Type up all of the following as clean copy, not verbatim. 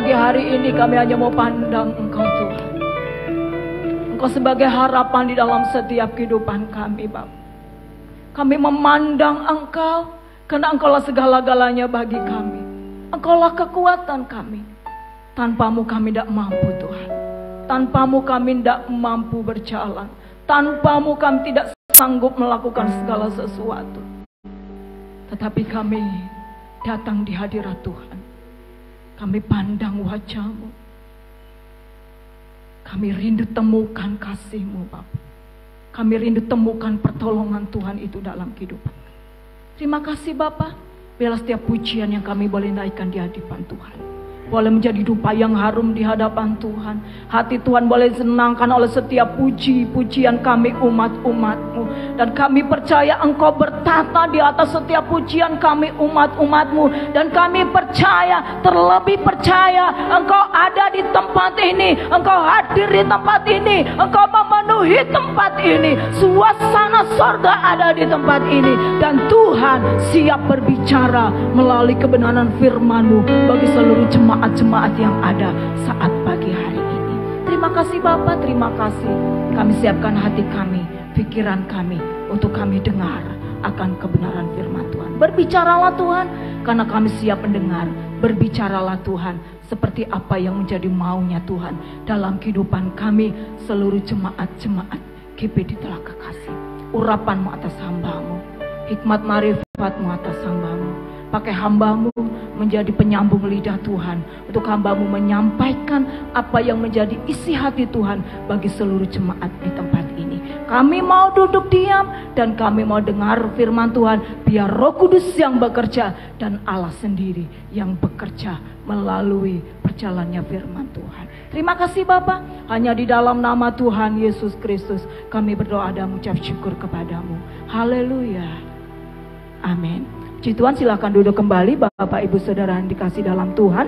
pagi hari ini kami hanya mau pandang Engkau Tuhan. Engkau sebagai harapan di dalam setiap kehidupan kami Bapa. Kami memandang Engkau karena Engkaulah segala-galanya bagi kami. Engkaulah kekuatan kami. Tanpamu kami tidak mampu Tuhan. Tanpamu kami tidak mampu berjalan. Tanpamu kami tidak sanggup melakukan segala sesuatu. Tetapi kami datang di hadirat Tuhan. Kami pandang wajah-Mu. Kami rindu temukan kasih-Mu Bapa. Kami rindu temukan pertolongan Tuhan itu dalam kehidupan. Terima kasih Bapa. Biarlah setiap pujian yang kami boleh naikkan di hadapan Tuhan boleh menjadi dupa yang harum di hadapan Tuhan. Hati Tuhan boleh disenangkan oleh setiap puji-pujian kami umat-umat-Mu. Dan kami percaya Engkau bertata di atas setiap pujian kami umat-umat-Mu. Dan kami percaya, terlebih percaya Engkau ada di tempat ini. Engkau hadir di tempat ini. Engkau memenuhi tempat ini. Suasana sorga ada di tempat ini. Dan Tuhan siap berbicara melalui kebenaran firman-Mu bagi seluruh jemaat yang ada saat pagi hari ini. Terima kasih Bapa, terima kasih. Kami siapkan hati kami, pikiran kami untuk kami dengar akan kebenaran firman Tuhan. Berbicaralah Tuhan, karena kami siap mendengar. Berbicaralah Tuhan, seperti apa yang menjadi maunya Tuhan dalam kehidupan kami, seluruh jemaat-jemaat GBD telah kekasih. Urapan-Mu atas hamba-Mu, hikmat marifat-Mu atas hamba-Mu. Pakai hamba-Mu menjadi penyambung lidah Tuhan. Untuk hamba-Mu menyampaikan apa yang menjadi isi hati Tuhan bagi seluruh jemaat di tempat ini. Kami mau duduk diam dan kami mau dengar firman Tuhan. Biar Roh Kudus yang bekerja dan Allah sendiri yang bekerja melalui perjalannya firman Tuhan. Terima kasih Bapa. Hanya di dalam nama Tuhan Yesus Kristus kami berdoa dan mengucap syukur kepadamu. Haleluya. Amin. Puji Tuhan, silakan duduk kembali Bapak Ibu Saudara yang dikasih dalam Tuhan.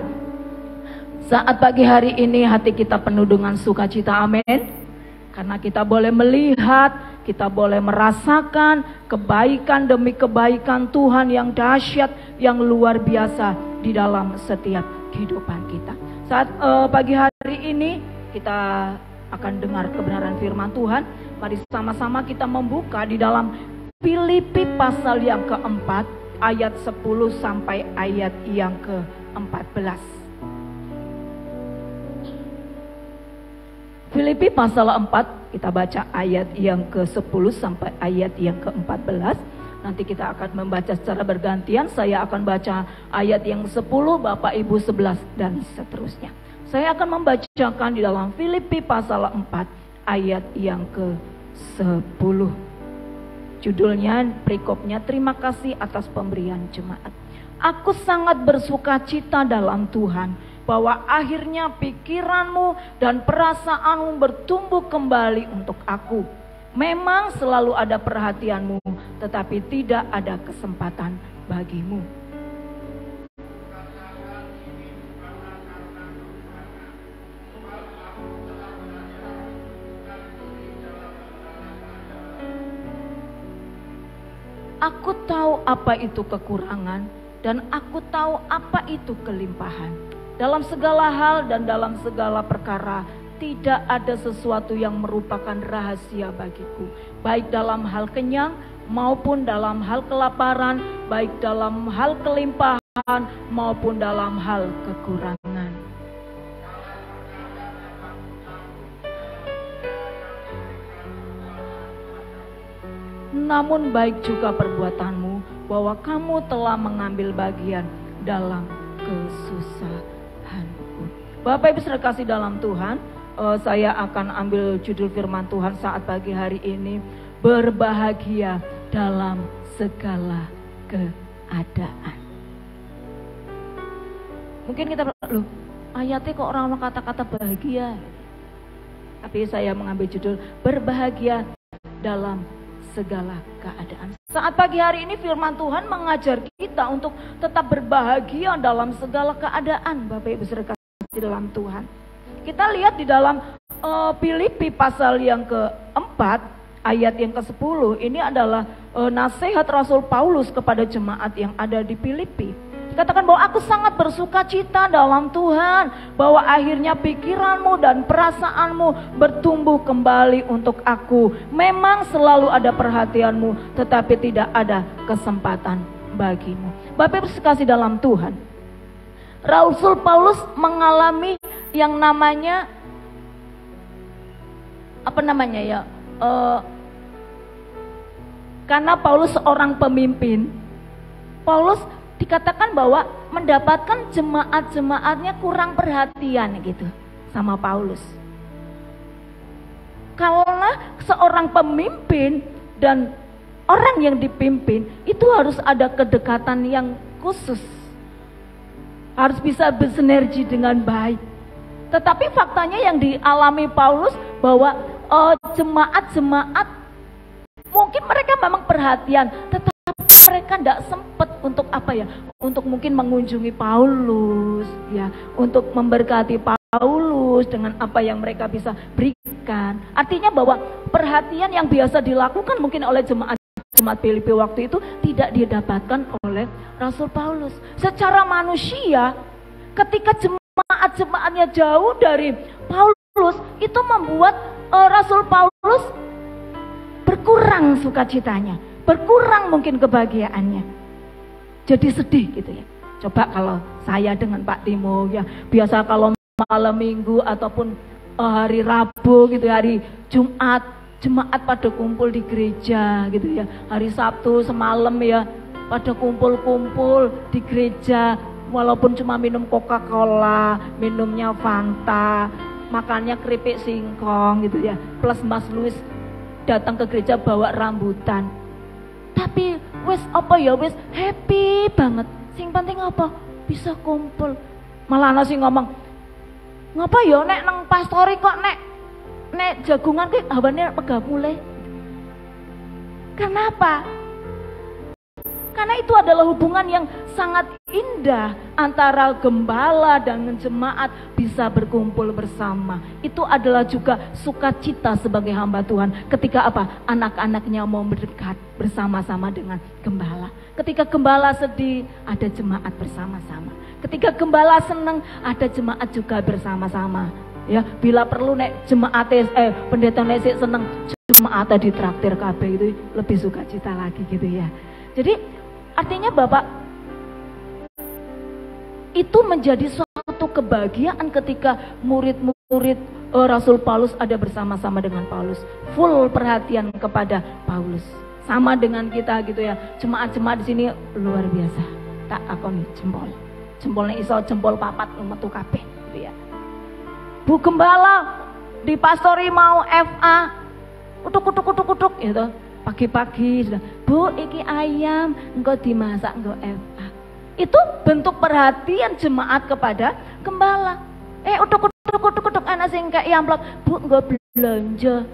Saat pagi hari ini hati kita penuh dengan sukacita, amin. Karena kita boleh melihat, kita boleh merasakan kebaikan demi kebaikan Tuhan yang dahsyat, yang luar biasa di dalam setiap kehidupan kita. Saat pagi hari ini kita akan dengar kebenaran firman Tuhan. Mari sama-sama kita membuka di dalam Filipi pasal yang keempat, ayat 10 sampai ayat yang ke-14. Filipi pasal 4, kita baca ayat yang ke-10 sampai ayat yang ke-14. Nanti kita akan membaca secara bergantian. Saya akan baca ayat yang 10, Bapak Ibu 11 dan seterusnya. Saya akan membacakan di dalam Filipi pasal 4 ayat yang ke-10. Judulnya, perikopnya, terima kasih atas pemberian jemaat. Aku sangat bersuka cita dalam Tuhan bahwa akhirnya pikiranmu dan perasaanmu bertumbuh kembali untuk aku. Memang selalu ada perhatianmu, tetapi tidak ada kesempatan bagimu. Aku tahu apa itu kekurangan dan aku tahu apa itu kelimpahan. Dalam segala hal dan dalam segala perkara tidak ada sesuatu yang merupakan rahasia bagiku. Baik dalam hal kenyang maupun dalam hal kelaparan, baik dalam hal kelimpahan maupun dalam hal kekurangan. Namun baik juga perbuatanmu bahwa kamu telah mengambil bagian dalam kesusahanku. Bapak Ibu saudara kasih dalam Tuhan, saya akan ambil judul firman Tuhan saat pagi hari ini. Berbahagia dalam segala keadaan. Mungkin kita loh, ayatnya kok orang kata-kata bahagia. Tapi saya mengambil judul berbahagia dalam segala keadaan. Saat pagi hari ini firman Tuhan mengajar kita untuk tetap berbahagia dalam segala keadaan. Bapak Ibu saudara kasih dalam Tuhan. Kita lihat di dalam Filipi pasal yang keempat ayat yang ke-10. Ini adalah nasihat Rasul Paulus kepada jemaat yang ada di Filipi. Katakan bahwa aku sangat bersuka cita dalam Tuhan, bahwa akhirnya pikiranmu dan perasaanmu bertumbuh kembali untuk aku. Memang selalu ada perhatianmu, tetapi tidak ada kesempatan bagimu. Bapak Ibu sekasih dalam Tuhan, Rasul Paulus mengalami yang namanya karena Paulus seorang pemimpin, Paulus dikatakan bahwa mendapatkan jemaat-jemaatnya kurang perhatian gitu sama Paulus. Karena seorang pemimpin dan orang yang dipimpin itu harus ada kedekatan yang khusus, harus bisa bersinergi dengan baik. Tetapi faktanya yang dialami Paulus bahwa jemaat-jemaat mungkin mereka memang perhatian, tetapi mereka tidak sempat untuk untuk mungkin mengunjungi Paulus, ya, untuk memberkati Paulus dengan apa yang mereka bisa berikan. Artinya bahwa perhatian yang biasa dilakukan mungkin oleh jemaat Filipi waktu itu tidak didapatkan oleh Rasul Paulus. Secara manusia, ketika jemaat-jemaatnya jauh dari Paulus, itu membuat Rasul Paulus berkurang sukacitanya, berkurang mungkin kebahagiaannya, jadi sedih gitu ya. Coba kalau saya dengan Pak Timo ya, biasa kalau malam minggu ataupun hari Rabu gitu, hari Jumat, jemaat pada kumpul di gereja gitu ya. Hari Sabtu semalam ya pada kumpul-kumpul di gereja, walaupun cuma minum Coca-Cola, minumnya Fanta, makannya keripik singkong gitu ya. Plus Mas Luis datang ke gereja bawa rambutan. Tapi wes happy banget. Sing penting apa? Bisa kumpul. Malah ana sing ngomong, ngapa ya nek nang pastori kok nek jagungan ki hawane megah mulai. Kenapa? Karena itu adalah hubungan yang sangat indah antara gembala dan jemaat bisa berkumpul bersama. Itu adalah juga sukacita sebagai hamba Tuhan ketika anak-anaknya mau mendekat bersama-sama dengan gembala. Ketika gembala sedih, ada jemaat bersama-sama. Ketika gembala senang, ada jemaat juga bersama-sama. Ya, bila perlu nek jemaat pendeta nesik seneng, jemaat ditraktir kabeh itu lebih sukacita lagi gitu ya. Jadi artinya Bapak, itu menjadi suatu kebahagiaan ketika murid-murid Rasul Paulus ada bersama-sama dengan Paulus, full perhatian kepada Paulus. Sama dengan kita gitu ya, jemaat-jemaat di sini luar biasa. Tak akoni jempolnya iso jempol papat metu kabeh gitu ya. Bu Gembala di pastori mau FA, kutuk gitu. Pagi-pagi sudah, Bu iki ayam engkau dimasak engkau FA. Itu bentuk perhatian jemaat kepada gembala. Utuk anak sing kayak amplop, Bu engkau belanja.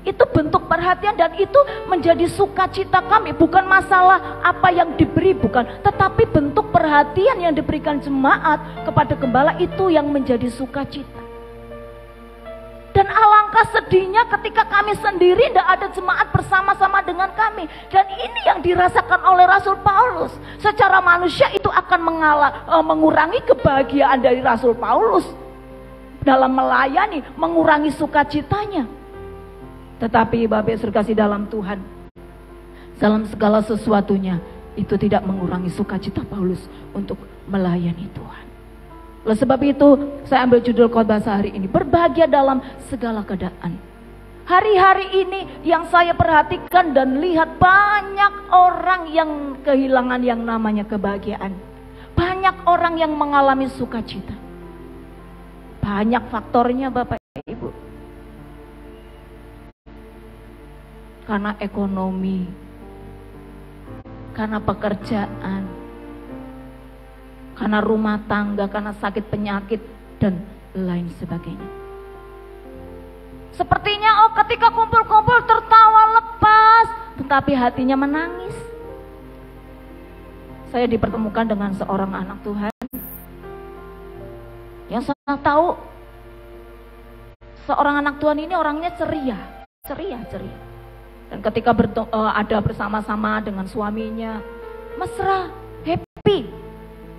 Itu bentuk perhatian dan itu menjadi sukacita kami. Bukan masalah apa yang diberi, bukan, tetapi bentuk perhatian yang diberikan jemaat kepada gembala itu yang menjadi sukacita. Dan alangkah sedihnya ketika kami sendiri tidak ada jemaat bersama-sama dengan kami. Dan ini yang dirasakan oleh Rasul Paulus. Secara manusia itu akan mengurangi kebahagiaan dari Rasul Paulus dalam melayani, mengurangi sukacitanya. Tetapi Bapak Surgasi dalam Tuhan, dalam segala sesuatunya itu tidak mengurangi sukacita Paulus untuk melayani Tuhan. Oleh sebab itu saya ambil judul khotbah sehari ini, berbahagia dalam segala keadaan. Hari-hari ini yang saya perhatikan dan lihat, banyak orang yang kehilangan yang namanya kebahagiaan. Banyak orang yang mengalami sukacita. Banyak faktornya Bapak Ibu. Karena ekonomi, karena pekerjaan, karena rumah tangga, karena sakit penyakit, dan lain sebagainya. Sepertinya ketika kumpul-kumpul tertawa lepas, tetapi hatinya menangis. Saya dipertemukan dengan seorang anak Tuhan yang saya tahu seorang anak Tuhan ini orangnya ceria. Dan ketika ada bersama-sama dengan suaminya, mesra, happy.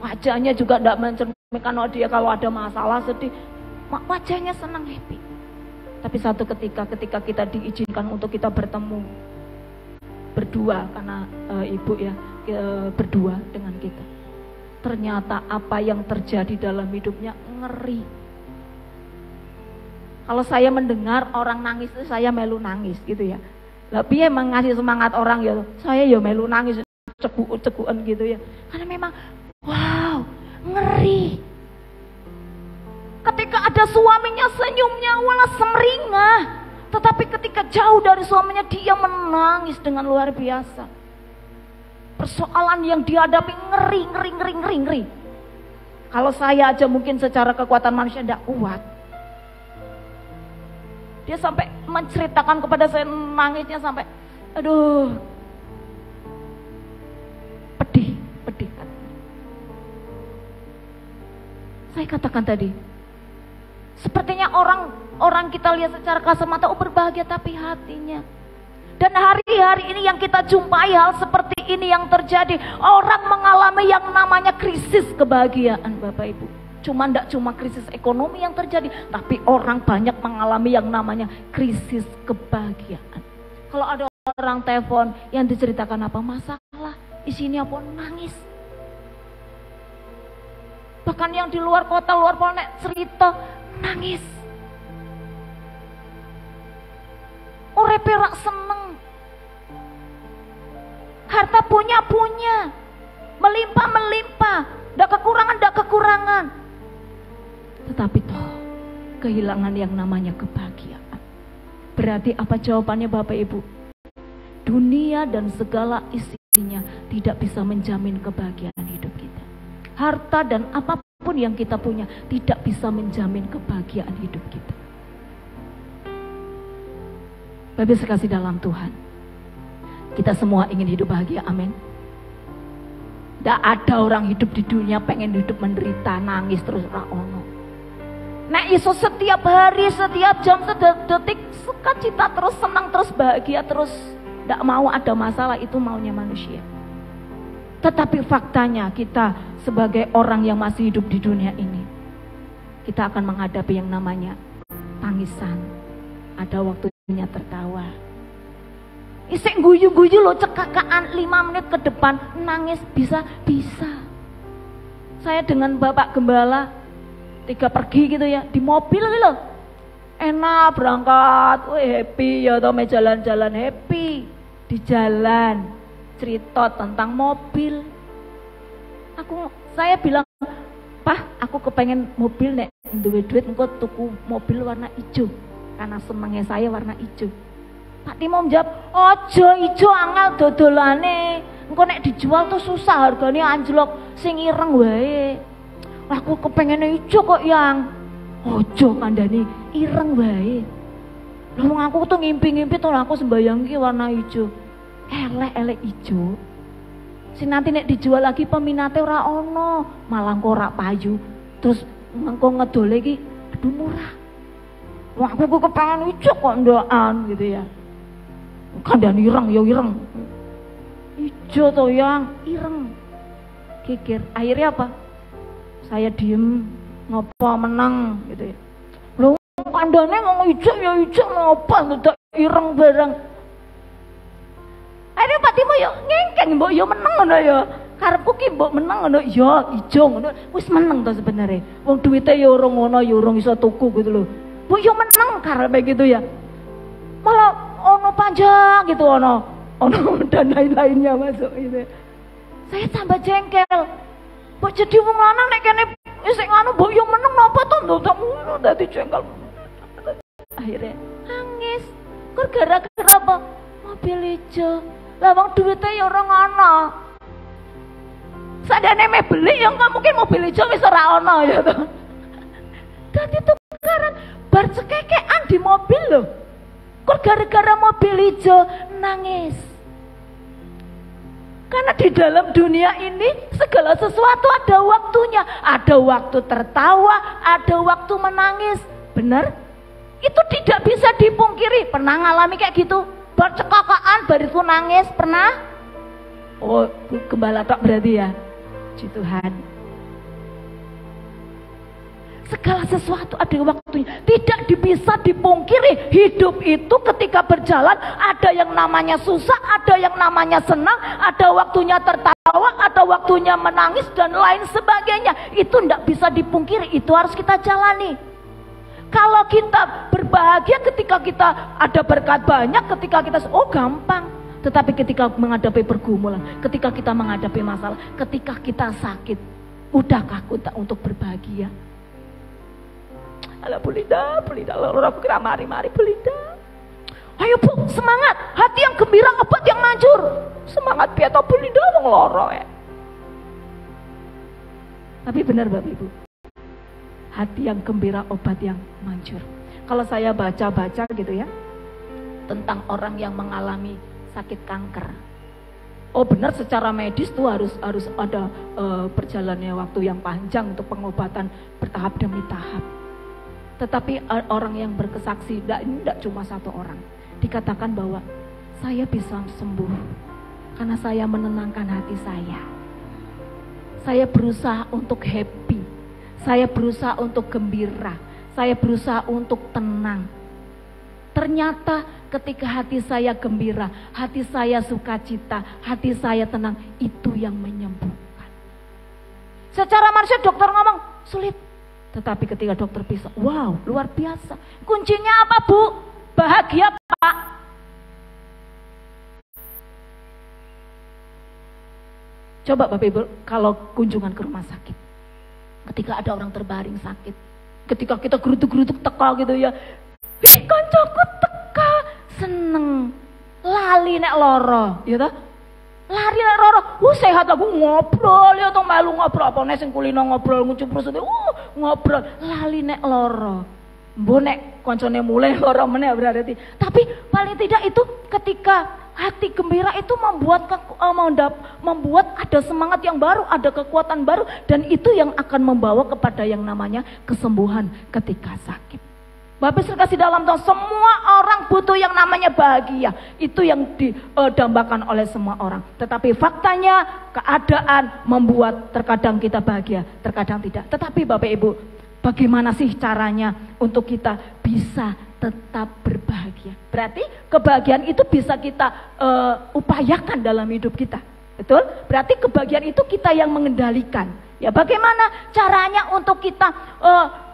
Wajahnya juga tidak mencerminkan dia kalau ada masalah sedih. Wajahnya senang, happy. Tapi satu ketika kita diizinkan untuk kita bertemu berdua, karena ibu ya berdua dengan kita, ternyata apa yang terjadi dalam hidupnya ngeri. Kalau saya mendengar orang nangis itu saya melu nangis gitu ya. Tapi emang ngasih semangat orang ya, saya ya melu nangis, cekuk-cekukan gitu ya. Karena memang wow, ngeri. Ketika ada suaminya senyumnya wala semringah, tetapi ketika jauh dari suaminya dia menangis dengan luar biasa. Persoalan yang dihadapi ngeri. Kalau saya aja mungkin secara kekuatan manusia tidak kuat. Dia sampai menceritakan kepada saya, nangisnya sampai aduh, pedih. Saya katakan tadi, sepertinya orang kita lihat secara kasat mata berbahagia, tapi hatinya. Dan hari-hari ini yang kita jumpai hal seperti ini yang terjadi. Orang mengalami yang namanya krisis kebahagiaan, Bapak Ibu. Tidak cuma krisis ekonomi yang terjadi, tapi orang banyak mengalami yang namanya krisis kebahagiaan. Kalau ada orang telepon yang diceritakan apa masalah, isinya pun nangis. Bahkan yang di luar kota cerita nangis. Urepe rak seneng. Harta punya, melimpah, ndak kekurangan. Tetapi toh kehilangan yang namanya kebahagiaan. Berarti apa jawabannya Bapak Ibu? Dunia dan segala isinya tidak bisa menjamin kebahagiaan hidup kita. Harta dan apapun yang kita punya tidak bisa menjamin kebahagiaan hidup kita. Bapak sekasih dalam Tuhan, kita semua ingin hidup bahagia, amin. Tidak ada orang hidup di dunia pengen hidup menderita, nangis terus ono. Nah iso setiap hari, setiap jam, setiap detik sukacita terus, senang terus, bahagia terus, tidak mau ada masalah, itu maunya manusia. Tetapi faktanya kita sebagai orang yang masih hidup di dunia ini, kita akan menghadapi yang namanya tangisan. Ada waktunya tertawa. Isek guyu-guyu lo cekakaan 5 menit ke depan nangis bisa. Saya dengan Bapak Gembala 3 pergi gitu ya, di mobil gitu. Enak berangkat, happy ya, atau jalan-jalan happy di jalan, cerita tentang mobil. Saya bilang, "Pak, aku kepengen mobil nek duwe duit engko tuku mobil warna hijau." Karena senangnya saya warna hijau. Pak Timo menjawab, "Ojo ijo angel dodolane. Engko nek dijual tuh susah, harganya anjlok, sing ireng wae." Aku kepengen ijo kok yang. Ojo kandhani ireng wae. Lha aku tuh ngimpi-ngimpi tuh aku sembayang ki warna ijo. Elek ijo. Si nanti nek dijual lagi peminate ora ono, malah kok ora payu. Terus engko ngedole ki aduh murah. Wah aku kepengen ijo kok ndokan gitu ya. Kandhani ireng ya ireng. Ijo to yang ireng. Kikir. Akhirnya apa? Saya diem, ngopo menang gitu ya. Lho kandhane ngomong ijo ya ijo ngopo ndak ireng bareng. Akhirnya Pak Timo yo ngengkeng mbok yo menang ngono ya. Karepku ki mbok menang ngono ya ijo ngono. Wis meneng to sebenarnya. Wong duwite yo ora ngono ya urung iso tuku gitu lho. Mbok yo menang karepe gitu ya. Malah ono panjang gitu ono dan lain-lainnya masuk gitu. Saya tambah jengkel. Mbok jadi wong lanang nek kene sing anu mbok yo meneng napa to ndak ngono dadi jengkel. Akhirnya nangis. Kok gara-gara apa? Mobil ijo. Lah wong duwite ya ora ngono. Sadane me beli ya enggak mungkin mobil ijo wis ora ono ya to. Dadi tukaran bar cekekean di mobil lho. Kok gara-gara mobil ijo nangis. Karena di dalam dunia ini segala sesuatu ada waktunya. Ada waktu tertawa, ada waktu menangis. Benar? Itu tidak bisa dipungkiri. Pernah ngalami kayak gitu? Bercekakaan, baru itu nangis, pernah? Oh, gembala tak berarti ya? Puji Tuhan. Segala sesuatu ada waktunya. Tidak bisa dipungkiri, hidup itu ketika berjalan ada yang namanya susah, ada yang namanya senang, ada waktunya tertawa, ada waktunya menangis dan lain sebagainya. Itu tidak bisa dipungkiri, itu harus kita jalani. Kalau kita berbahagia ketika kita ada berkat banyak, ketika kita gampang. Tetapi ketika menghadapi pergumulan, ketika kita menghadapi masalah, ketika kita sakit, udahkah kita untuk berbahagia? Alah Bulinda, aku kira mari Bulinda. Ayo Bu, semangat. Hati yang gembira, obat yang manjur. Semangat piye to Bulinda wong loro ya. Tapi benar Bapak Ibu. Hati yang gembira, obat yang manjur. Kalau saya baca-baca gitu ya, tentang orang yang mengalami sakit kanker. Oh benar, secara medis tuh harus ada perjalannya waktu yang panjang untuk pengobatan bertahap demi tahap. Tetapi orang yang berkesaksi, ini tidak cuma satu orang. Dikatakan bahwa saya bisa sembuh karena saya menenangkan hati saya. Saya berusaha untuk happy. Saya berusaha untuk gembira. Saya berusaha untuk tenang. Ternyata ketika hati saya gembira, hati saya sukacita, hati saya tenang, itu yang menyembuhkan. Secara manusia dokter ngomong sulit. Tetapi ketika dokter bisa, wow luar biasa. Kuncinya apa Bu? Bahagia Pak. Coba Bapak Ibu kalau kunjungan ke rumah sakit. Ketika ada orang terbaring sakit. Ketika kita gerutuk-gerutuk teka gitu ya. Ih koncoku teka. Seneng. Lali nek loro. Ya toh? Lari nek loro, sehat aku ngobrol ya to melu ngobrol apa nek sing kulino ngobrol ngucup terus ngobrol lali nek loro. Mbok nek koncone mulai loro meneh berarti. Tapi paling tidak itu ketika hati gembira itu membuat ada semangat yang baru, ada kekuatan baru dan itu yang akan membawa kepada yang namanya kesembuhan ketika sakit. Bapak kasih dalam tahun semua orang butuh yang namanya bahagia. Itu yang didambakan oleh semua orang. Tetapi faktanya keadaan membuat terkadang kita bahagia, terkadang tidak. Tetapi Bapak Ibu, bagaimana sih caranya untuk kita bisa tetap berbahagia? Berarti kebahagiaan itu bisa kita upayakan dalam hidup kita. Betul? Berarti kebahagiaan itu kita yang mengendalikan. Ya bagaimana caranya untuk kita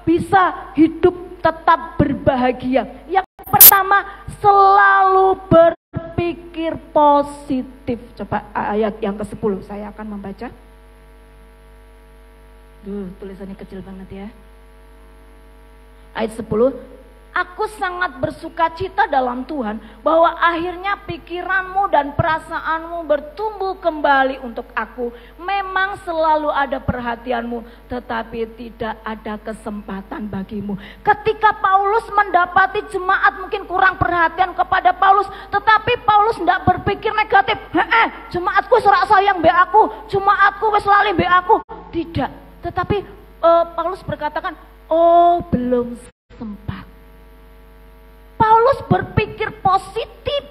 bisa hidup tetap berbahagia? Yang pertama, selalu berpikir positif. Coba ayat yang ke-10 saya akan membaca. Tulisannya kecil banget ya. Ayat 10. Aku sangat bersuka cita dalam Tuhan bahwa akhirnya pikiranmu dan perasaanmu bertumbuh kembali untuk aku. Memang selalu ada perhatianmu, tetapi tidak ada kesempatan bagimu. Ketika Paulus mendapati jemaat mungkin kurang perhatian kepada Paulus, tetapi Paulus tidak berpikir negatif. Jemaatku serak sayang be aku, jemaatku wis lali be aku. Tidak. Tetapi Paulus berkatakan, oh belum sempat. Paulus berpikir positif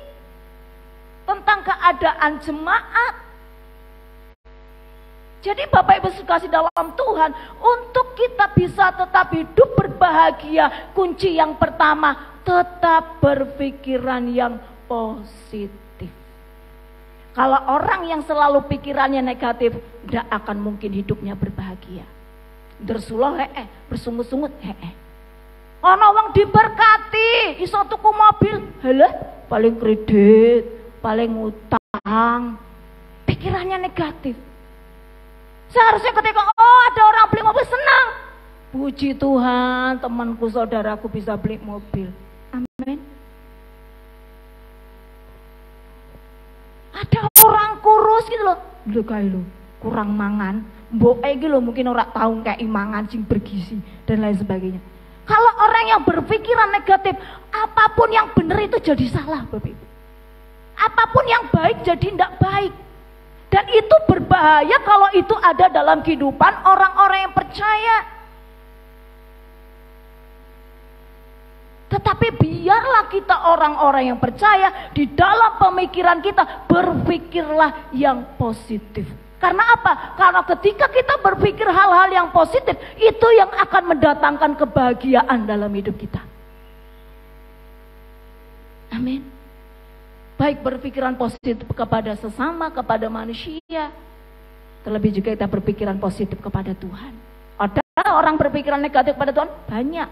tentang keadaan jemaat. Jadi Bapak Ibu sekalian dalam Tuhan, untuk kita bisa tetap hidup berbahagia, kunci yang pertama, tetap berpikiran yang positif. Kalau orang yang selalu pikirannya negatif, tidak akan mungkin hidupnya berbahagia. Dersuloh bersungut-sungut Ono wong diberkati, iso tuku mobil, halah paling kredit, paling utang. Pikirannya negatif. Seharusnya ketika ada orang beli mobil senang. Puji Tuhan, temanku saudaraku bisa beli mobil. Amin. Ada orang kurus gitu loh. Lho kae lho, kurang mangan. Mbok iki lho mungkin ora tahu kayak mangan sing bergizi dan lain sebagainya. Kalau orang yang berpikiran negatif, apapun yang benar itu jadi salah, Bapak Ibu. Apapun yang baik jadi tidak baik. Dan itu berbahaya kalau itu ada dalam kehidupan orang-orang yang percaya. Tetapi biarlah kita orang-orang yang percaya, di dalam pemikiran kita berpikirlah yang positif. Karena apa? Karena ketika kita berpikir hal-hal yang positif, itu yang akan mendatangkan kebahagiaan dalam hidup kita. Amin. Baik berpikiran positif kepada sesama, kepada manusia. Terlebih juga kita berpikiran positif kepada Tuhan. Ada orang berpikiran negatif kepada Tuhan? Banyak.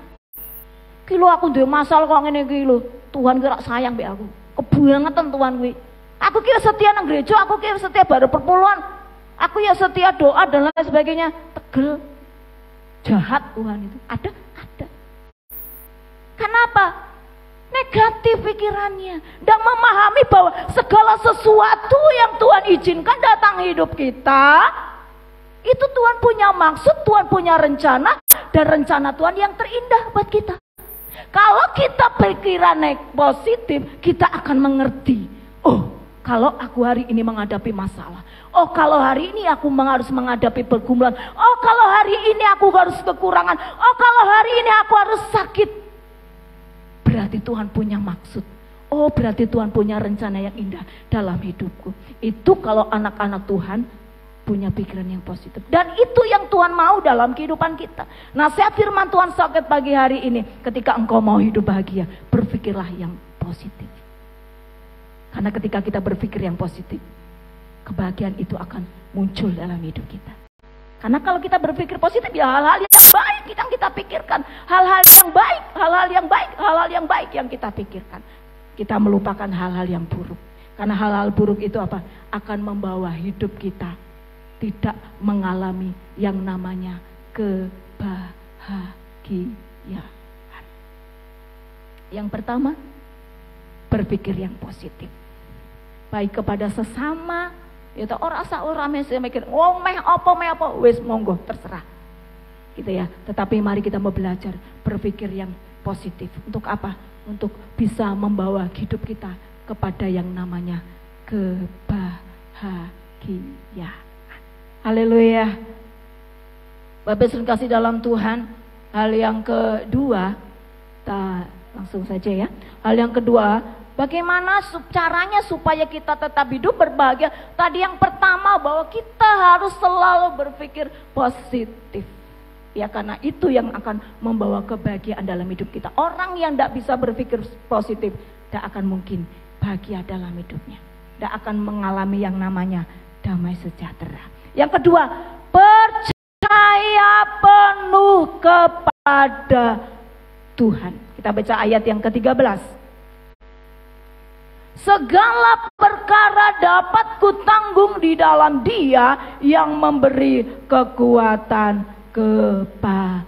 Kilo aku duwe masalah kok ngene iki lho. Tuhan kira sayang mbek aku. Kebangetan Tuhan kuwi. Aku kira setia nang gereja, aku kira setia baru perpuluhan. Aku ya setia doa dan lain sebagainya. Tegel. Jahat Tuhan itu. Ada. Kenapa? Negatif pikirannya. Dan memahami bahwa segala sesuatu yang Tuhan izinkan datang hidup kita, itu Tuhan punya maksud, Tuhan punya rencana, dan rencana Tuhan yang terindah buat kita. Kalau kita pikiran positif, kita akan mengerti. Oh, kalau aku hari ini menghadapi masalah. Oh, kalau hari ini aku harus menghadapi pergumulan. Oh, kalau hari ini aku harus kekurangan. Oh, kalau hari ini aku harus sakit. Berarti Tuhan punya maksud. Oh, berarti Tuhan punya rencana yang indah dalam hidupku. Itu kalau anak-anak Tuhan punya pikiran yang positif. Dan itu yang Tuhan mau dalam kehidupan kita. Nasihat firman Tuhan sakit pagi hari ini. Ketika engkau mau hidup bahagia, berpikirlah yang positif. Karena ketika kita berpikir yang positif, kebahagiaan itu akan muncul dalam hidup kita. Karena kalau kita berpikir positif, ya hal-hal yang baik yang kita pikirkan. Hal-hal yang baik, hal-hal yang baik, hal-hal yang baik yang kita pikirkan. Kita melupakan hal-hal yang buruk. Karena hal-hal buruk itu apa? Akan membawa hidup kita tidak mengalami yang namanya kebahagiaan. Yang pertama, berpikir yang positif. Baik kepada sesama, ya orang asa orang mesti mikir, oh meh apa, wes monggo terserah. Gitu ya. Tetapi mari kita mau belajar berpikir yang positif. Untuk apa? Untuk bisa membawa hidup kita kepada yang namanya kebahagiaan. Haleluya. Bapak sering kasih dalam Tuhan. Hal yang kedua, kita langsung saja ya. Hal yang kedua, bagaimana caranya supaya kita tetap hidup berbahagia? Tadi yang pertama bahwa kita harus selalu berpikir positif. Ya karena itu yang akan membawa kebahagiaan dalam hidup kita. Orang yang tidak bisa berpikir positif, tidak akan mungkin bahagia dalam hidupnya. Tidak akan mengalami yang namanya damai sejahtera. Yang kedua, percaya penuh kepada Tuhan. Kita baca ayat yang ke-13. Segala perkara dapat kutanggung di dalam Dia yang memberi kekuatan kepadaku.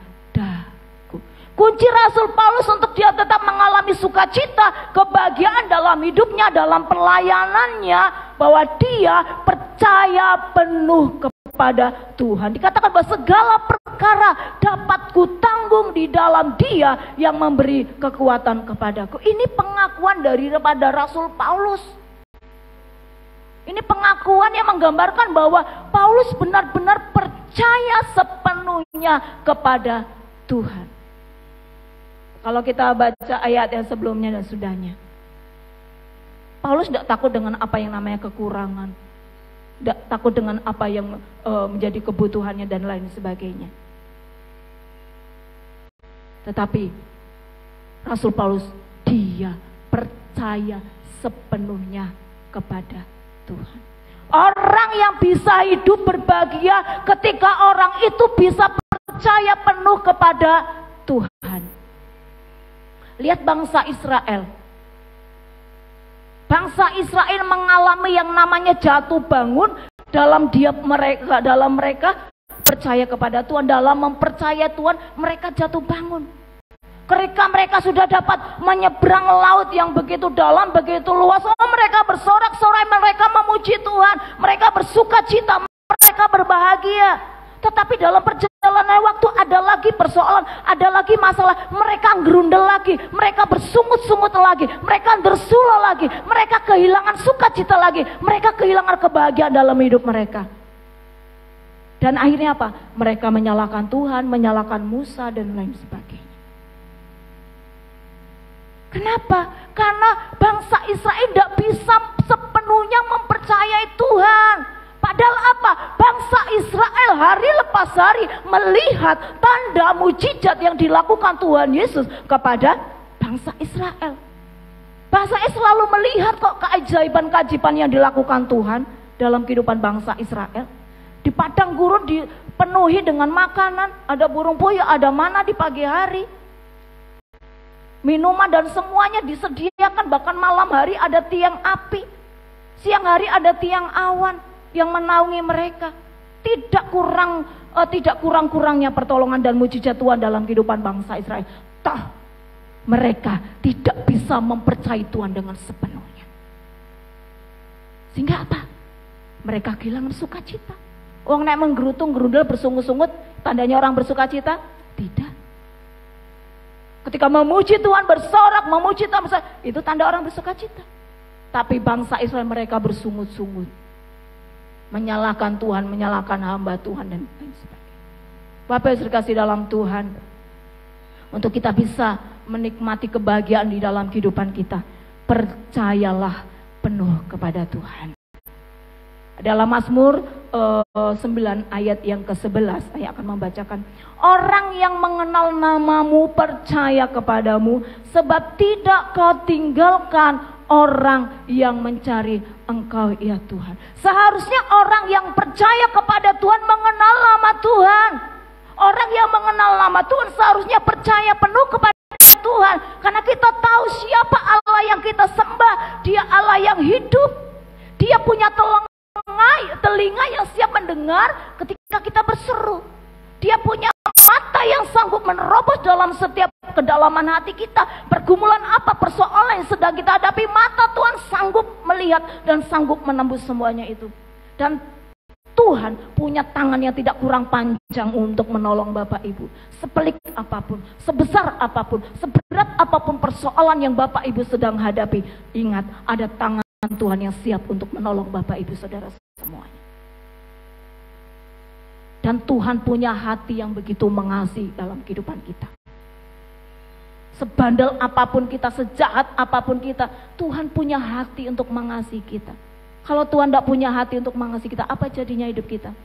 Kunci Rasul Paulus untuk dia tetap mengalami sukacita, kebahagiaan dalam hidupnya, dalam pelayanannya, bahwa dia percaya penuh kepada Tuhan. Dikatakan bahwa segala perkara dapat kutanggung di dalam Dia yang memberi kekuatan kepadaku. Ini pengakuan daripada Rasul Paulus. Ini pengakuan yang menggambarkan bahwa Paulus benar-benar percaya sepenuhnya kepada Tuhan. Kalau kita baca ayat yang sebelumnya dan sudahnya, Paulus tidak takut dengan apa yang namanya kekurangan, tidak takut dengan apa yang menjadi kebutuhannya dan lain sebagainya. Tetapi Rasul Paulus, dia percaya sepenuhnya kepada Tuhan. Orang yang bisa hidup berbahagia ketika orang itu bisa percaya penuh kepada Tuhan. Lihat bangsa Israel. Bangsa Israel mengalami yang namanya jatuh bangun dalam mereka percaya kepada Tuhan, dalam mempercaya Tuhan mereka jatuh bangun. Ketika mereka sudah dapat menyeberang laut yang begitu dalam, begitu luas, mereka bersorak-sorai, mereka memuji Tuhan, mereka bersuka cita, mereka berbahagia. Tetapi dalam perjalanan waktu ada lagi persoalan, ada lagi masalah, mereka gerundel lagi, mereka bersungut-sungut lagi, mereka bersulo lagi, mereka kehilangan sukacita lagi, mereka kehilangan kebahagiaan dalam hidup mereka. Dan akhirnya apa? Mereka menyalahkan Tuhan, menyalahkan Musa dan lain sebagainya. Kenapa? Karena bangsa Israel tidak bisa sepenuhnya mempercayai Tuhan. Padahal apa? Bangsa Israel hari lepas hari melihat tanda mujizat yang dilakukan Tuhan Yesus kepada bangsa Israel. Bangsa Israel selalu melihat kok keajaiban-keajaiban yang dilakukan Tuhan dalam kehidupan bangsa Israel. Di padang gurun dipenuhi dengan makanan, ada burung puyuh, ada mana di pagi hari. Minuman dan semuanya disediakan, bahkan malam hari ada tiang api. Siang hari ada tiang awan yang menaungi mereka. Tidak kurang-kurangnya pertolongan dan mujizat Tuhan dalam kehidupan bangsa Israel. Mereka tidak bisa mempercayai Tuhan dengan sepenuhnya. Sehingga apa? Mereka kehilangan sukacita. Orang naik menggerutung, gerundel, bersungut-sungut, tandanya orang bersukacita? Tidak. Ketika memuji Tuhan, bersorak, memuji Tuhan, itu tanda orang bersukacita. Tapi bangsa Israel mereka bersungut-sungut, menyalahkan Tuhan, menyalahkan hamba Tuhan dan lain sebagainya. Bapak yang terkasih dalam Tuhan, untuk kita bisa menikmati kebahagiaan di dalam kehidupan kita, percayalah penuh kepada Tuhan. Dalam Mazmur 9 ayat yang ke-11 saya akan membacakan. Orang yang mengenal namamu percaya kepadamu, sebab tidak kau tinggalkan orang yang mencari engkau ya Tuhan. Seharusnya orang yang percaya kepada Tuhan mengenal nama Tuhan. Orang yang mengenal nama Tuhan seharusnya percaya penuh kepada Tuhan. Karena kita tahu siapa Allah yang kita sembah. Dia Allah yang hidup. Dia punya telinga yang siap mendengar ketika kita berseru. Dia punya mata yang sanggup menerobos dalam setiap kedalaman hati kita. Pergumulan apa, persoalan yang sedang kita hadapi, mata Tuhan sanggup melihat dan sanggup menembus semuanya itu. Dan Tuhan punya tangan yang tidak kurang panjang untuk menolong Bapak Ibu. Sepelik apapun, sebesar apapun, seberat apapun persoalan yang Bapak Ibu sedang hadapi, ingat ada tangan Tuhan yang siap untuk menolong Bapak Ibu Saudara semuanya. Dan Tuhan punya hati yang begitu mengasihi dalam kehidupan kita. Sebandel apapun kita, sejahat apapun kita, Tuhan punya hati untuk mengasihi kita. Kalau Tuhan tidak punya hati untuk mengasihi kita, apa jadinya hidup kita?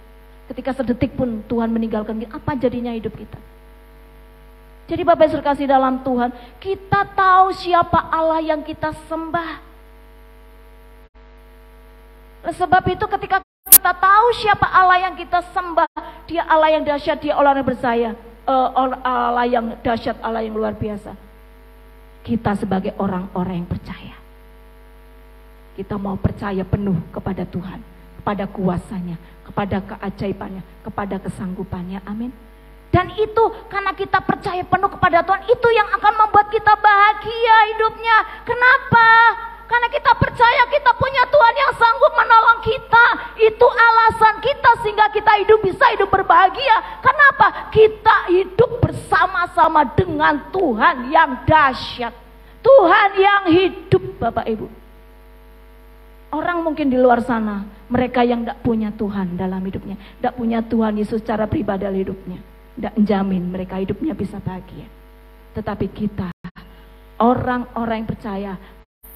Ketika sedetik pun Tuhan meninggalkan kita, apa jadinya hidup kita? Jadi Bapak Ibu terkasih dalam Tuhan, kita tahu siapa Allah yang kita sembah. Sebab itu ketika kita tahu siapa Allah yang kita sembah, Dia Allah yang dahsyat, Dia Allah yang bersaya, Allah yang dahsyat, Allah yang luar biasa. Kita sebagai orang-orang yang percaya, kita mau percaya penuh kepada Tuhan, kepada kuasanya, kepada keajaibannya, kepada kesanggupannya. Amin. Dan itu karena kita percaya penuh kepada Tuhan, itu yang akan membuat kita bahagia hidupnya. Kenapa? Karena kita percaya kita punya Tuhan yang sanggup menolong kita. Itu alasan kita sehingga kita bisa hidup berbahagia. Kenapa? Kita hidup bersama-sama dengan Tuhan yang dahsyat, Tuhan yang hidup. Bapak Ibu, orang mungkin di luar sana, mereka yang tidak punya Tuhan dalam hidupnya, tidak punya Tuhan Yesus secara pribadi dalam hidupnya, tidak menjamin mereka hidupnya bisa bahagia. Tetapi kita, orang-orang yang percaya,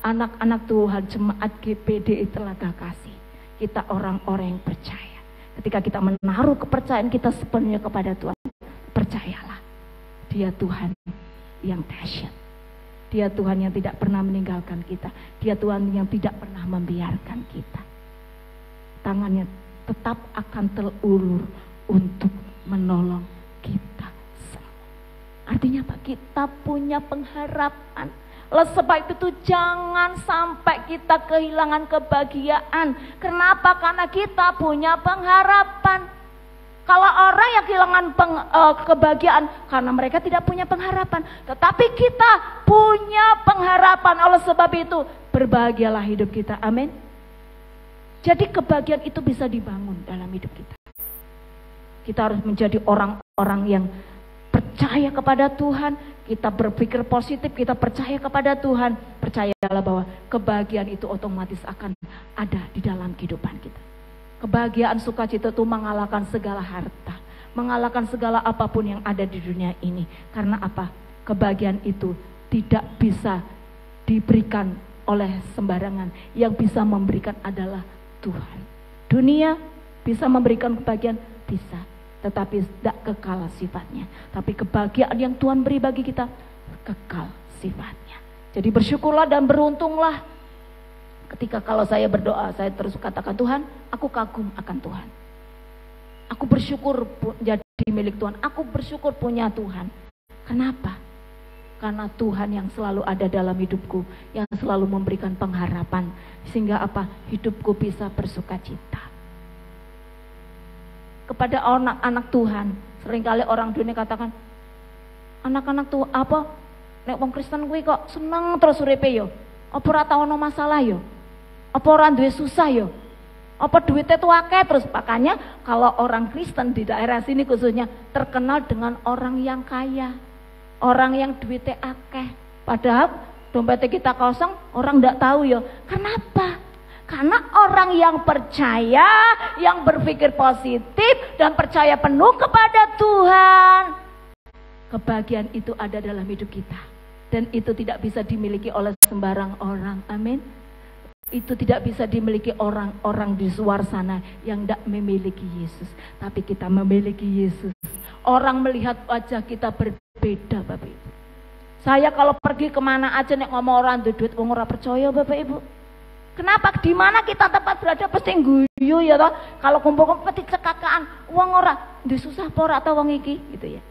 anak-anak Tuhan, jemaat GPD Telaga Kasih, kita orang-orang yang percaya. Ketika kita menaruh kepercayaan kita sepenuhnya kepada Tuhan, percayalah, Dia Tuhan yang dahsyat. Dia Tuhan yang tidak pernah meninggalkan kita. Dia Tuhan yang tidak pernah membiarkan kita. Tangannya tetap akan terulur untuk menolong kita semua. Artinya apa? Kita punya pengharapan. Oleh sebab itu jangan sampai kita kehilangan kebahagiaan. Kenapa? Karena kita punya pengharapan. Kalau orang yang kehilangan kebahagiaan karena mereka tidak punya pengharapan. Tetapi kita punya pengharapan. Oleh sebab itu berbahagialah hidup kita. Amin. Jadi kebahagiaan itu bisa dibangun dalam hidup kita. Kita harus menjadi orang-orang yang percaya kepada Tuhan, kita berpikir positif, kita percaya kepada Tuhan. Percayalah bahwa kebahagiaan itu otomatis akan ada di dalam kehidupan kita. Kebahagiaan, sukacita itu mengalahkan segala harta, mengalahkan segala apapun yang ada di dunia ini. Karena apa? Kebahagiaan itu tidak bisa diberikan oleh sembarangan. Yang bisa memberikan adalah Tuhan. Dunia Bisa memberikan kebahagiaan? Bisa. Tetapi tidak kekal sifatnya. Tapi kebahagiaan yang Tuhan beri bagi kita kekal sifatnya. Jadi bersyukurlah dan beruntunglah. Ketika kalau saya berdoa, saya terus katakan, Tuhan, aku kagum akan Tuhan. Aku bersyukur jadi milik Tuhan. Aku bersyukur punya Tuhan. Kenapa? Karena Tuhan yang selalu ada dalam hidupku, yang selalu memberikan pengharapan, sehingga apa? Hidupku bisa bersukacita. Kepada anak-anak Tuhan, seringkali orang dunia katakan, anak-anak tuh apa? Nek wong Kristen kuwi kok seneng terus uripe yo. Apa ora tau ono masalah yo? Apa ora duwe susah yo? Apa duitnya tuh akeh terus? Makanya kalau orang Kristen di daerah sini khususnya terkenal dengan orang yang kaya, orang yang duitnya akeh. Padahal dompetnya kita kosong, orang ndak tahu ya. Kenapa? Karena orang yang percaya, yang berpikir positif dan percaya penuh kepada Tuhan, kebahagiaan itu ada dalam hidup kita. Dan itu tidak bisa dimiliki oleh sembarang orang. Amin. Itu tidak bisa dimiliki orang-orang di luar sana yang tidak memiliki Yesus. Tapi kita memiliki Yesus. Orang melihat wajah kita berbeda, Bapak Ibu. Saya kalau pergi kemana aja nek ngomong orang duit wong ora percaya, Bapak Ibu. Kenapa? Di mana kita tempat berada pasti guyu ya toh. Kalau kumpul-kumpul peti cekakaan, wong ora ndek susah pora atau wong iki gitu ya.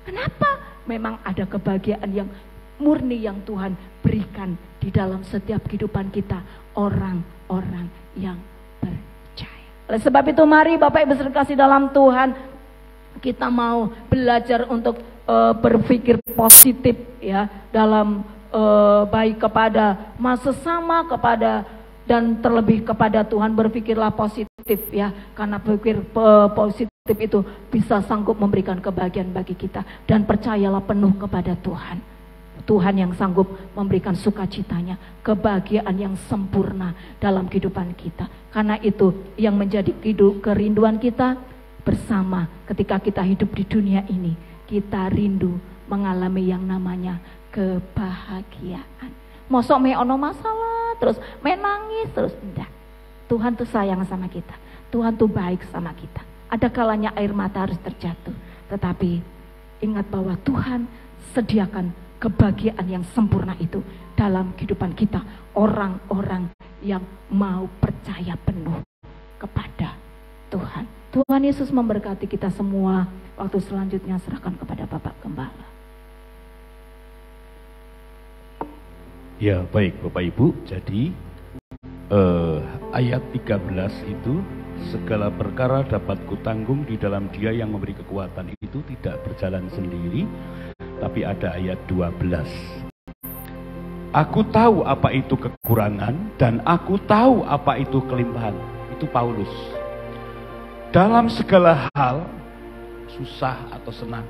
Kenapa? Memang ada kebahagiaan yang murni yang Tuhan berikan di dalam setiap kehidupan kita, orang-orang yang percaya. Oleh sebab itu mari Bapak Ibu sekalian dalam Tuhan, kita mau belajar untuk berpikir positif ya, dalam baik kepada masa sama, kepada dan terlebih kepada Tuhan. Berpikirlah positif ya, karena berpikir positif itu bisa sanggup memberikan kebahagiaan bagi kita. Dan percayalah penuh kepada Tuhan. Tuhan yang sanggup memberikan sukacitanya, kebahagiaan yang sempurna dalam kehidupan kita. Karena itu yang menjadi kerinduan kita bersama ketika kita hidup di dunia ini. Kita rindu mengalami yang namanya kebahagiaan. Mosok me ono masalah terus menangis terus, enggak. Tuhan tuh sayang sama kita. Tuhan tuh baik sama kita. Ada kalanya air mata harus terjatuh, tetapi ingat bahwa Tuhan sediakan kebahagiaan yang sempurna itu dalam kehidupan kita, orang-orang yang mau percaya penuh kepada Tuhan. Tuhan Yesus memberkati kita semua. Waktu selanjutnya serahkan kepada Bapak Gembala. Ya baik Bapak Ibu, jadi ayat 13 itu, segala perkara dapat kutanggung di dalam Dia yang memberi kekuatan, itu tidak berjalan sendiri. Tapi ada ayat 12. Aku tahu apa itu kekurangan dan aku tahu apa itu kelimpahan. Itu Paulus. Dalam segala hal, susah atau senang,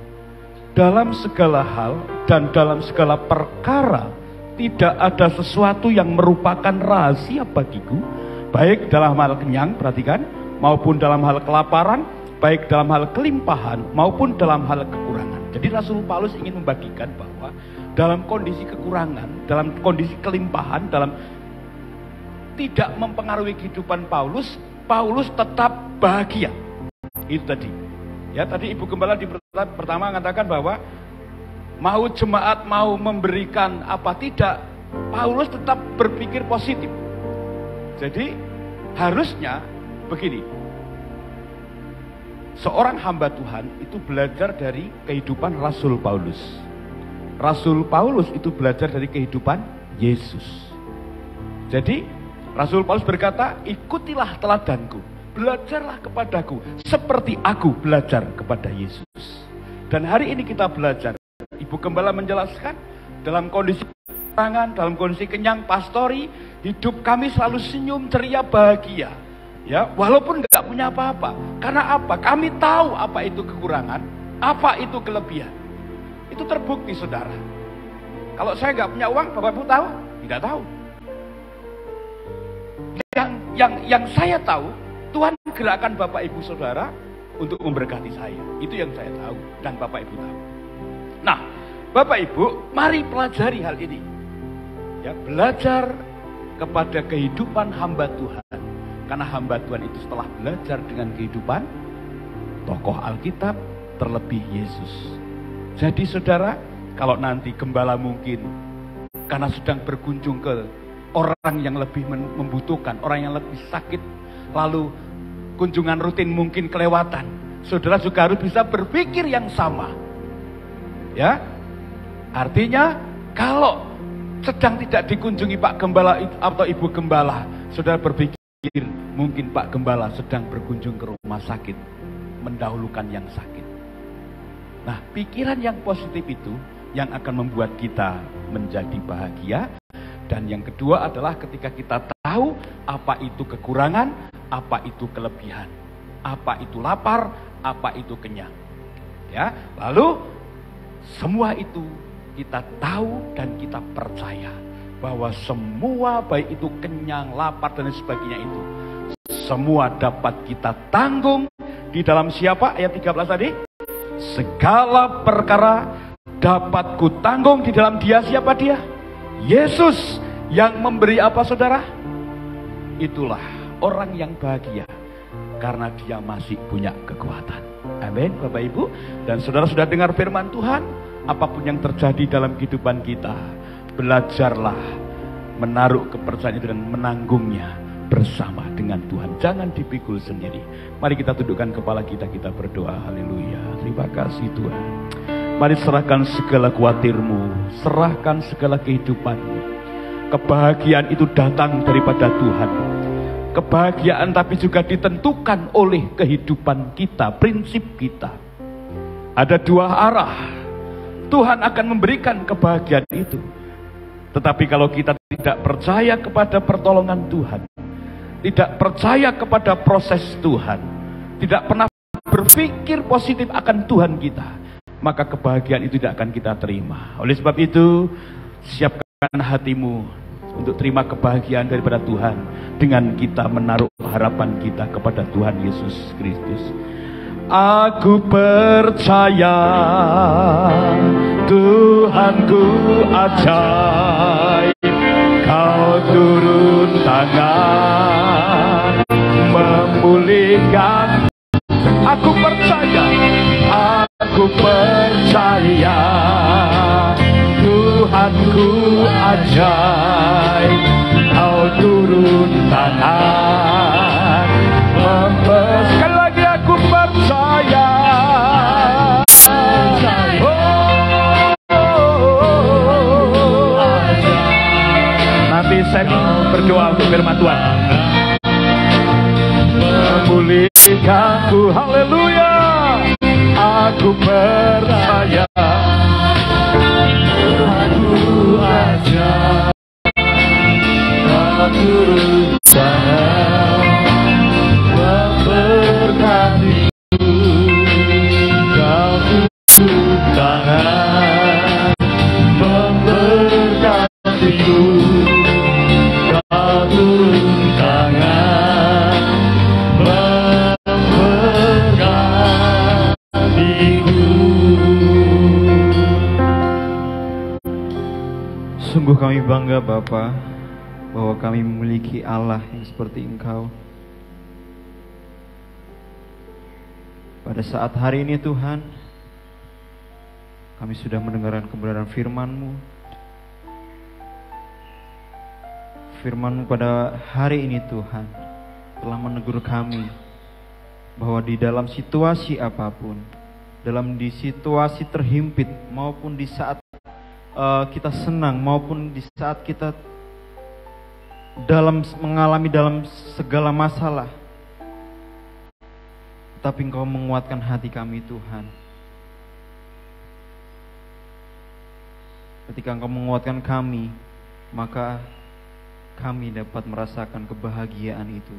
dalam segala hal dan dalam segala perkara, tidak ada sesuatu yang merupakan rahasia bagiku, baik dalam hal kenyang, perhatikan, maupun dalam hal kelaparan, baik dalam hal kelimpahan maupun dalam hal kekurangan. Jadi Rasul Paulus ingin membagikan bahwa dalam kondisi kekurangan, dalam kondisi kelimpahan, dalam tidak mempengaruhi kehidupan Paulus, Paulus tetap bahagia. Itu tadi. Ya, tadi Ibu Gembala di pertama mengatakan bahwa mau jemaat mau memberikan apa tidak, Paulus tetap berpikir positif. Jadi harusnya begini. Seorang hamba Tuhan itu belajar dari kehidupan Rasul Paulus. Rasul Paulus itu belajar dari kehidupan Yesus. Jadi Rasul Paulus berkata, ikutilah teladanku, belajarlah kepadaku seperti aku belajar kepada Yesus. Dan hari ini kita belajar. Ibu Gembala menjelaskan, dalam kondisi kekurangan, dalam kondisi kenyang, pastori, hidup kami selalu senyum, ceria, bahagia. Ya, walaupun nggak punya apa-apa. Karena apa? Kami tahu apa itu kekurangan, apa itu kelebihan. Itu terbukti, saudara. Kalau saya nggak punya uang, Bapak Ibu tahu? Tidak tahu. Yang saya tahu, Tuhan gerakkan Bapak Ibu saudara untuk memberkati saya. Itu yang saya tahu dan Bapak Ibu tahu. Nah, Bapak Ibu, mari pelajari hal ini. Ya, belajar kepada kehidupan hamba Tuhan. Karena hamba Tuhan itu setelah belajar dengan kehidupan tokoh Alkitab, terlebih Yesus. Jadi saudara, kalau nanti gembala mungkin karena sedang berkunjung ke orang yang lebih membutuhkan, orang yang lebih sakit, lalu kunjungan rutin mungkin kelewatan, saudara juga harus bisa berpikir yang sama. Ya, artinya kalau sedang tidak dikunjungi Pak Gembala atau Ibu Gembala, saudara berpikir mungkin Pak Gembala sedang berkunjung ke rumah sakit, mendahulukan yang sakit. Nah, pikiran yang positif itu yang akan membuat kita menjadi bahagia. Dan yang kedua adalah ketika kita tahu apa itu kekurangan, apa itu kelebihan, apa itu lapar, apa itu kenyang. Ya, lalu semua itu kita tahu dan kita percaya bahwa semua, baik itu kenyang, lapar dan sebagainya itu, semua dapat kita tanggung di dalam siapa? Ayat 13 tadi. Segala perkara dapat kutanggung di dalam Dia. Siapa Dia? Yesus yang memberi apa saudara? Itulah orang yang bahagia karena dia masih punya kekuatan. Amin Bapak Ibu. Dan saudara sudah dengar firman Tuhan. Apapun yang terjadi dalam kehidupan kita, belajarlah menaruh kepercayaan itu dan menanggungnya bersama dengan Tuhan. Jangan dipikul sendiri. Mari kita tundukkan kepala kita, kita berdoa. Haleluya. Terima kasih Tuhan. Mari serahkan segala khawatirmu, serahkan segala kehidupanmu. Kebahagiaan itu datang daripada Tuhan. Kebahagiaan tapi juga ditentukan oleh kehidupan kita, prinsip kita. Ada dua arah. Tuhan akan memberikan kebahagiaan itu. Tetapi kalau kita tidak percaya kepada pertolongan Tuhan, tidak percaya kepada proses Tuhan, tidak pernah berpikir positif akan Tuhan kita, maka kebahagiaan itu tidak akan kita terima. Oleh sebab itu, siapkan hatimu untuk terima kebahagiaan daripada Tuhan dengan kita menaruh harapan kita kepada Tuhan Yesus Kristus. Aku percaya Tuhanku ajaib, Kau turun tangan memulihkan. Aku percaya Tuhanku ajaib, Kau turun tangan. Sekali lagi aku percaya. Nanti saya berdoa untuk firman Tuhan. Memulihkanku, haleluya. Aku percaya Tuhanku ajaib, Kau turun tangan memberkatiku, Kau turun tangan memberkatiku, Kau turun tangan memberkatiku. Sungguh kami bangga Bapa, bahwa kami memiliki Allah yang seperti Engkau. Pada saat hari ini Tuhan, kami sudah mendengarkan kebenaran firman-Mu. Firman-Mu pada hari ini Tuhan telah menegur kami bahwa di dalam situasi apapun, di situasi terhimpit maupun di saat kita senang maupun di saat kita mengalami dalam segala masalah, tapi Engkau menguatkan hati kami Tuhan. Ketika Engkau menguatkan kami, maka kami dapat merasakan kebahagiaan itu.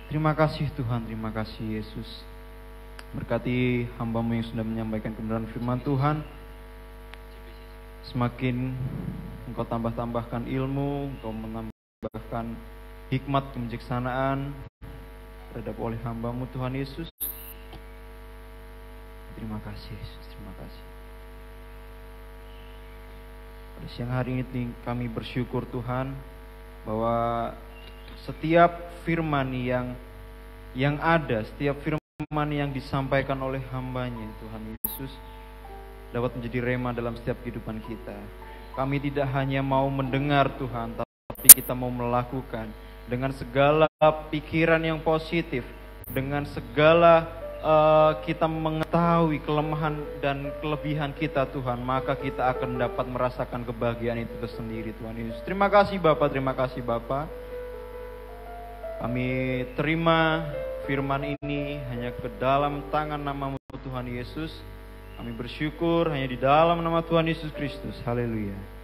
Terima kasih Tuhan, terima kasih Yesus. Berkati hamba-Mu yang sudah menyampaikan kebenaran firman Tuhan. Semakin Engkau tambahkan ilmu, Engkau menambahkan hikmat, kebijaksanaan terhadap oleh hamba-Mu Tuhan Yesus. Terima kasih Yesus, terima kasih. Pada siang hari ini kami bersyukur Tuhan bahwa setiap firman yang ada, setiap firman yang disampaikan oleh hamba-Nya Tuhan Yesus dapat menjadi rema dalam setiap kehidupan kita. Kami tidak hanya mau mendengar Tuhan, tapi kita mau melakukan dengan segala pikiran yang positif, dengan segala kita mengetahui kelemahan dan kelebihan kita Tuhan, maka kita akan dapat merasakan kebahagiaan itu tersendiri Tuhan Yesus. Terima kasih Bapa, terima kasih Bapa. Kami terima firman ini hanya ke dalam tangan nama-Mu Tuhan Yesus. Kami bersyukur hanya di dalam nama Tuhan Yesus Kristus. Haleluya.